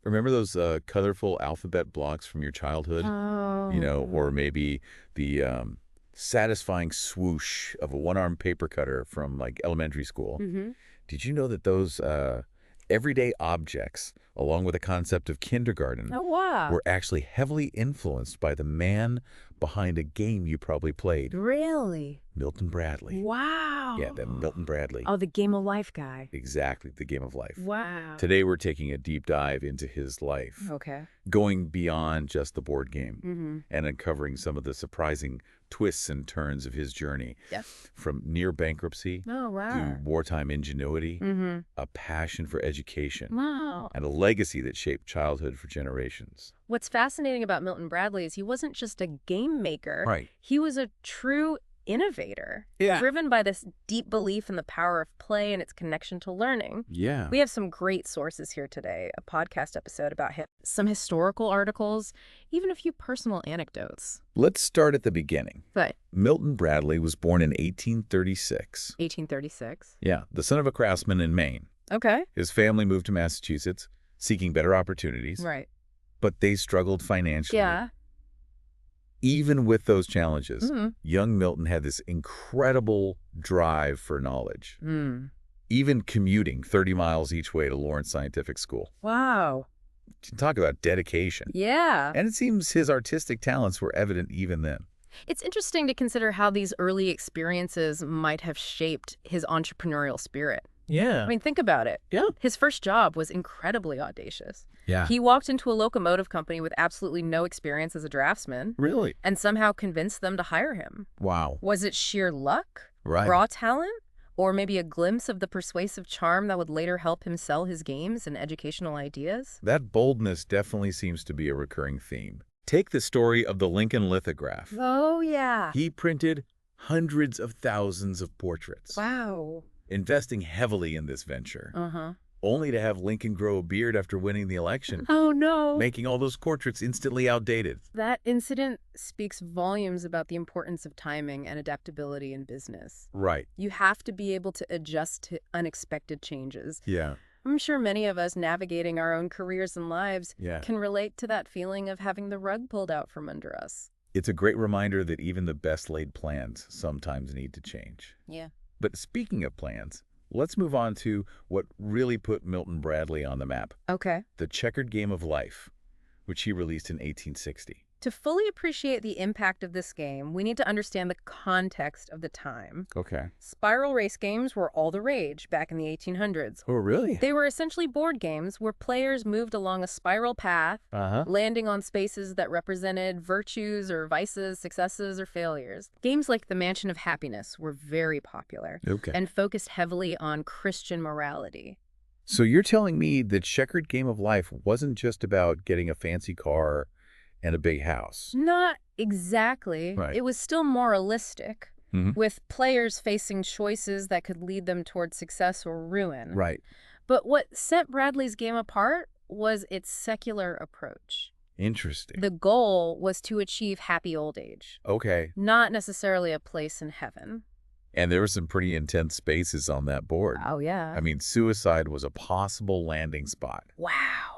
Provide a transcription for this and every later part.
Remember those colorful alphabet blocks from your childhood? Or Oh. maybe the satisfying swoosh of a one-armed paper cutter from like elementary school. Mm-hmm. Did you know that those everyday objects, along with the concept of kindergarten, Oh, wow. were actually heavily influenced by the man behind a game you probably played, Really? Milton Bradley? Yeah, that Wow. Milton Bradley. Oh, the Game of Life guy. Exactly, the game of life. Wow. Today we're taking a deep dive into his life, Okay. going beyond just the board game Mm-hmm. and uncovering some of the surprising twists and turns of his journey. Yep. From near bankruptcy Oh, to wow. wartime ingenuity, Mm-hmm. a passion for education, Wow. and a legacy that shaped childhood for generations. What's fascinating about Milton Bradley is he wasn't just a game maker. Right. He was a true innovator, Yeah. driven by this deep belief in the power of play and its connection to learning. Yeah. We have some great sources here today, a podcast episode about him, some historical articles, even a few personal anecdotes. Let's start at the beginning. But Milton Bradley was born in 1836. 1836. Yeah, the son of a craftsman in Maine. Okay. His family moved to Massachusetts, seeking better opportunities, Right. but they struggled financially. Yeah. Even with those challenges, Mm-hmm. young Milton had this incredible drive for knowledge, Mm. even commuting 30 miles each way to Lawrence Scientific School. Wow. Talk about dedication. Yeah. And it seems his artistic talents were evident even then. It's interesting to consider how these early experiences might have shaped his entrepreneurial spirit. Yeah. I mean, think about it. Yeah. His first job was incredibly audacious. Yeah. He walked into a locomotive company with absolutely no experience as a draftsman Really? and somehow convinced them to hire him. Wow. Was it sheer luck, Right. raw talent, or maybe a glimpse of the persuasive charm that would later help him sell his games and educational ideas? That boldness definitely seems to be a recurring theme. Take the story of the Lincoln lithograph. Oh, yeah. He printed hundreds of thousands of portraits, Wow. investing heavily in this venture, Uh-huh. only to have Lincoln grow a beard after winning the election, Oh, no. making all those portraits instantly outdated. That incident speaks volumes about the importance of timing and adaptability in business. Right. You have to be able to adjust to unexpected changes. Yeah. I'm sure many of us navigating our own careers and lives Yeah. can relate to that feeling of having the rug pulled out from under us. It's a great reminder that even the best laid plans sometimes need to change. Yeah. But speaking of plans, let's move on to what really put Milton Bradley on the map, Okay. The Checkered Game of Life, which he released in 1860. To fully appreciate the impact of this game, we need to understand the context of the time. Okay. Spiral race games were all the rage back in the 1800s. Oh, really? They were essentially board games where players moved along a spiral path, Uh-huh. landing on spaces that represented virtues or vices, successes or failures. Games like the Mansion of Happiness were very popular Okay. and focused heavily on Christian morality. So you're telling me the Checkered Game of Life wasn't just about getting a fancy car and a big house? Not exactly. Right. It was still moralistic, Mhm. with players facing choices that could lead them toward success or ruin. Right. But what set Bradley's game apart was its secular approach. Interesting. The goal was to achieve happy old age, Okay. not necessarily a place in heaven. And there were some pretty intense spaces on that board. Oh, yeah. I mean, suicide was a possible landing spot. Wow.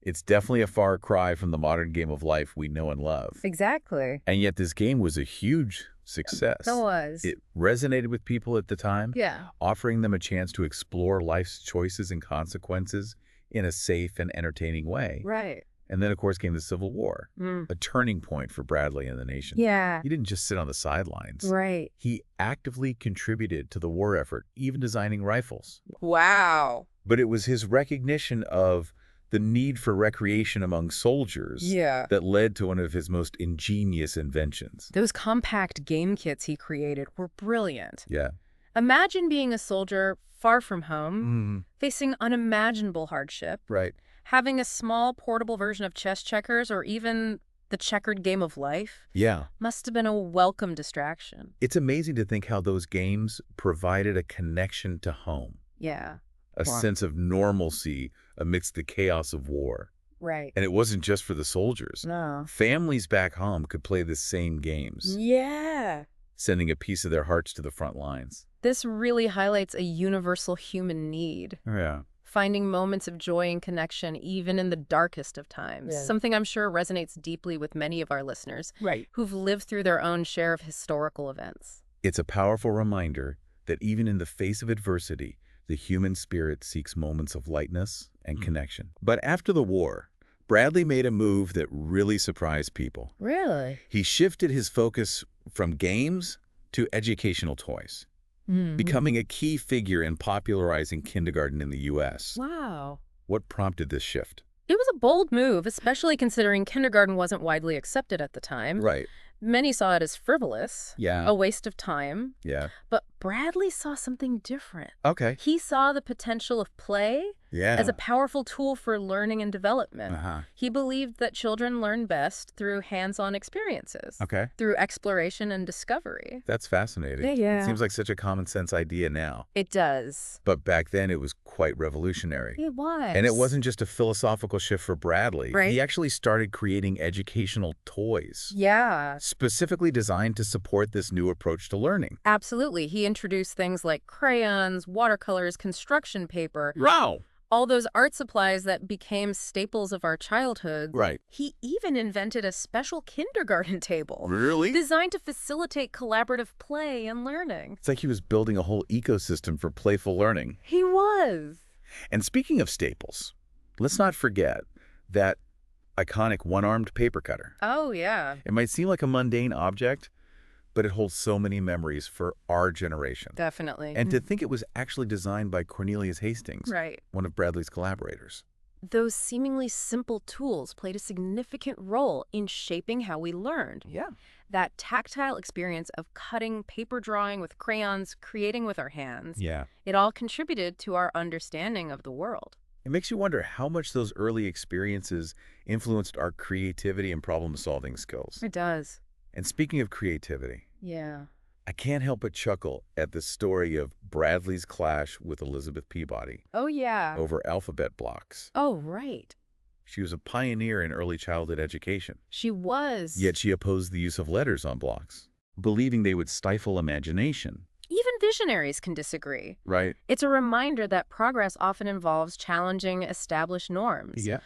It's definitely a far cry from the modern game of life we know and love. Exactly. And yet this game was a huge success. It was. It resonated with people at the time, Yeah. offering them a chance to explore life's choices and consequences in a safe and entertaining way. Right. And then, of course, came the Civil War, Mm. a turning point for Bradley and the nation. Yeah. He didn't just sit on the sidelines. Right. He actively contributed to the war effort, even designing rifles. Wow. But it was his recognition of the need for recreation among soldiers Yeah. that led to one of his most ingenious inventions. Those compact game kits he created were brilliant. Yeah. Imagine being a soldier far from home, Mm, facing unimaginable hardship, right. having a small portable version of chess checkers or even the checkered game of life Yeah. must have been a welcome distraction. It's amazing to think how those games provided a connection to home, Yeah. a Wow. sense of normalcy amidst the chaos of war. Right. And it wasn't just for the soldiers. No. Families back home could play the same games, Yeah. sending a piece of their hearts to the front lines. This really highlights a universal human need. Yeah. finding moments of joy and connection even in the darkest of times. Yeah. Something I'm sure resonates deeply with many of our listeners Right. who've lived through their own share of historical events. It's a powerful reminder that even in the face of adversity, the human spirit seeks moments of lightness and connection. But after the war, Bradley made a move that really surprised people. Really? He shifted his focus from games to educational toys, becoming a key figure in popularizing kindergarten in the U.S. Wow. What prompted this shift? It was a bold move, especially considering kindergarten wasn't widely accepted at the time. Right. Many saw it as frivolous, Yeah. a waste of time. Yeah. But Bradley saw something different. Okay. He saw the potential of play Yeah. as a powerful tool for learning and development. Uh-huh. He believed that children learn best through hands-on experiences, Okay. through exploration and discovery. That's fascinating. Yeah. Seems like such a common sense idea now. It does. But back then it was quite revolutionary. It was. And it wasn't just a philosophical shift for Bradley. Right. He actually started creating educational toys, Yeah. specifically designed to support this new approach to learning. Absolutely. He introduced things like crayons, watercolors, construction paper, Wow. all those art supplies that became staples of our childhood. Right. He even invented a special kindergarten table Really? designed to facilitate collaborative play and learning. It's like he was building a whole ecosystem for playful learning. He was. And speaking of staples, let's not forget that iconic one-armed paper cutter. Oh, yeah. It might seem like a mundane object, but it holds so many memories for our generation. Definitely. And to think it was actually designed by Cornelius Hastings, Right. one of Bradley's collaborators. Those seemingly simple tools played a significant role in shaping how we learned. Yeah. That tactile experience of cutting, paper drawing with crayons, creating with our hands, Yeah. it all contributed to our understanding of the world. It makes you wonder how much those early experiences influenced our creativity and problem-solving skills. It does. And speaking of creativity, Yeah. I can't help but chuckle at the story of Bradley's clash with Elizabeth Peabody Oh, yeah. over alphabet blocks. Oh, right. She was a pioneer in early childhood education, She was. yet she opposed the use of letters on blocks, believing they would stifle imagination. Even visionaries can disagree. Right? It's a reminder that progress often involves challenging established norms. Yeah.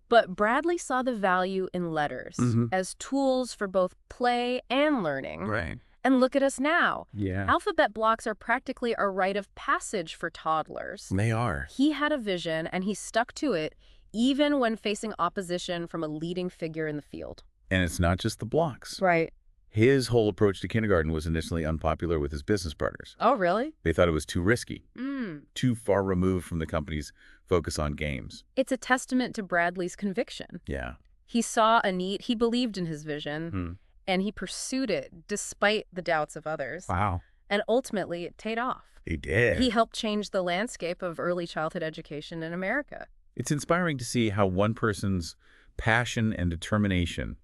But Bradley saw the value in letters as tools for both play and learning. Right. And look at us now. Yeah. Alphabet blocks are practically a rite of passage for toddlers. They are. He had a vision, and he stuck to it, even when facing opposition from a leading figure in the field. And it's not just the blocks. Right. His whole approach to kindergarten was initially unpopular with his business partners. Oh, really? They thought it was too risky, Mm. too far removed from the company's focus on games. It's a testament to Bradley's conviction. Yeah. He saw a need, he believed in his vision, Hmm. and he pursued it despite the doubts of others. Wow. And ultimately, it paid off. He did. He helped change the landscape of early childhood education in America. It's inspiring to see how one person's passion and determination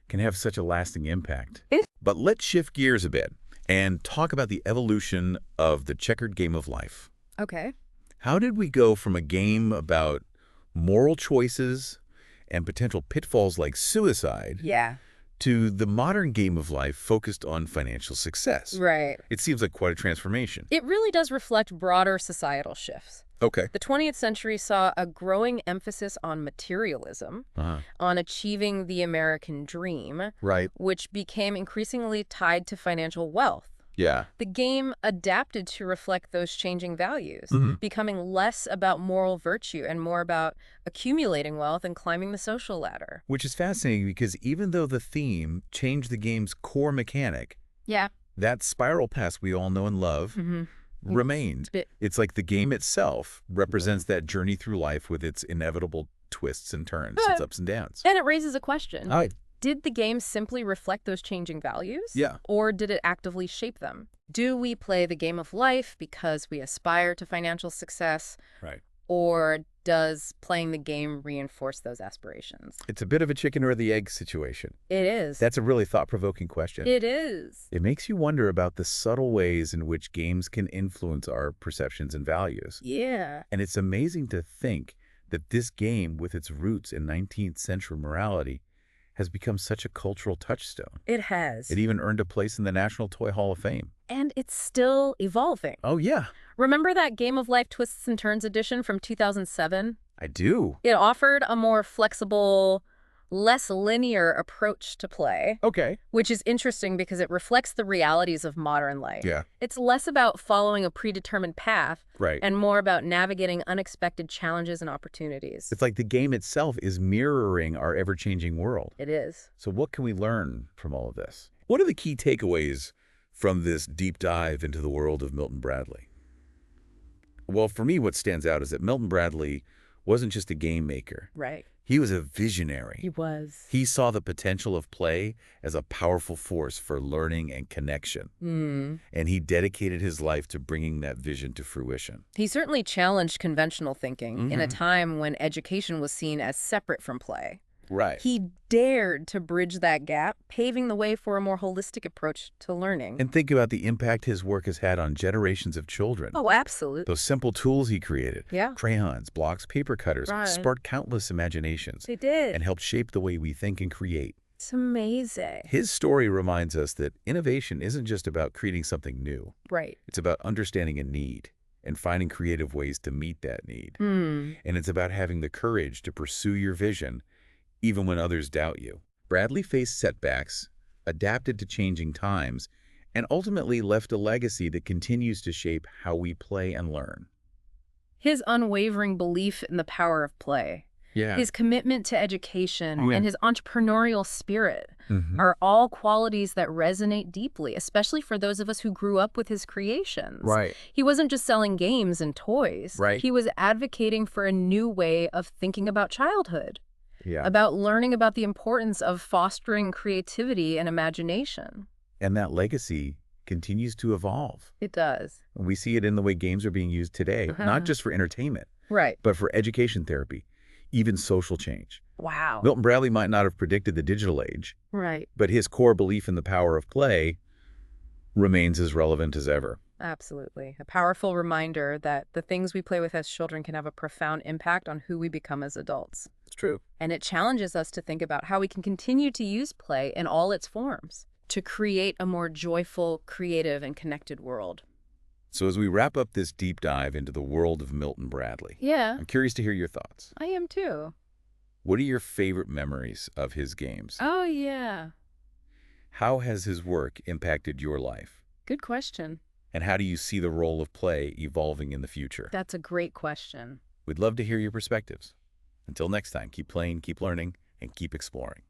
can have such a lasting impact. But let's shift gears a bit and talk about the evolution of the checkered game of life. Okay. How did we go from a game about moral choices and potential pitfalls like suicide Yeah. to the modern game of life focused on financial success? Right. It seems like quite a transformation. It really does reflect broader societal shifts. Okay. The 20th century saw a growing emphasis on materialism, on achieving the American dream, Right. which became increasingly tied to financial wealth. Yeah. The game adapted to reflect those changing values, becoming less about moral virtue and more about accumulating wealth and climbing the social ladder. Which is fascinating because even though the theme changed the game's core mechanic, Yeah. that spiral pass we all know and love remained. Bit- It's like the game itself represents that journey through life with its inevitable twists and turns, its ups and downs. And it raises a question. Oh, Did the game simply reflect those changing values? Yeah. Or did it actively shape them? Do we play the game of life because we aspire to financial success? right. Or does playing the game reinforce those aspirations? It's a bit of a chicken or the egg situation. It is. That's a really thought-provoking question. It is. It makes you wonder about the subtle ways in which games can influence our perceptions and values. Yeah. And it's amazing to think that this game, with its roots in 19th century morality, has become such a cultural touchstone. It has. It even earned a place in the National Toy Hall of Fame. And it's still evolving. Oh, yeah. Remember that Game of Life Twists and Turns edition from 2007? I do. It offered a more flexible, less linear approach to play, Okay. which is interesting because it reflects the realities of modern life. Yeah. It's less about following a predetermined path Right. and more about navigating unexpected challenges and opportunities. It's like the game itself is mirroring our ever-changing world. It is. So what can we learn from all of this? What are the key takeaways from this deep dive into the world of Milton Bradley? Well, for me, what stands out is that Milton Bradley wasn't just a game maker. Right. He was a visionary. He was. He saw the potential of play as a powerful force for learning and connection. And he dedicated his life to bringing that vision to fruition. He certainly challenged conventional thinking in a time when education was seen as separate from play. Right. He dared to bridge that gap, paving the way for a more holistic approach to learning. And think about the impact his work has had on generations of children. Oh, absolutely. Those simple tools he created, Yeah. crayons, blocks, paper cutters, Right. sparked countless imaginations They did. and helped shape the way we think and create. It's amazing. His story reminds us that innovation isn't just about creating something new. Right. It's about understanding a need and finding creative ways to meet that need. Mm. And it's about having the courage to pursue your vision even when others doubt you. Bradley faced setbacks, adapted to changing times, and ultimately left a legacy that continues to shape how we play and learn. His unwavering belief in the power of play, his commitment to education, and his entrepreneurial spirit are all qualities that resonate deeply, especially for those of us who grew up with his creations. Right. He wasn't just selling games and toys. Right. He was advocating for a new way of thinking about childhood, Yeah. about learning about the importance of fostering creativity and imagination. And that legacy continues to evolve. It does. We see it in the way games are being used today, not just for entertainment, Right. but for education therapy, even social change. Wow. Milton Bradley might not have predicted the digital age, Right. but his core belief in the power of play remains as relevant as ever. Absolutely. A powerful reminder that the things we play with as children can have a profound impact on who we become as adults. It's true. And it challenges us to think about how we can continue to use play in all its forms to create a more joyful, creative, and connected world. So as we wrap up this deep dive into the world of Milton Bradley, Yeah, I'm curious to hear your thoughts. I am too. What are your favorite memories of his games? Oh, yeah. How has his work impacted your life? Good question. And how do you see the role of play evolving in the future? That's a great question. We'd love to hear your perspectives. Until next time, keep playing, keep learning, and keep exploring.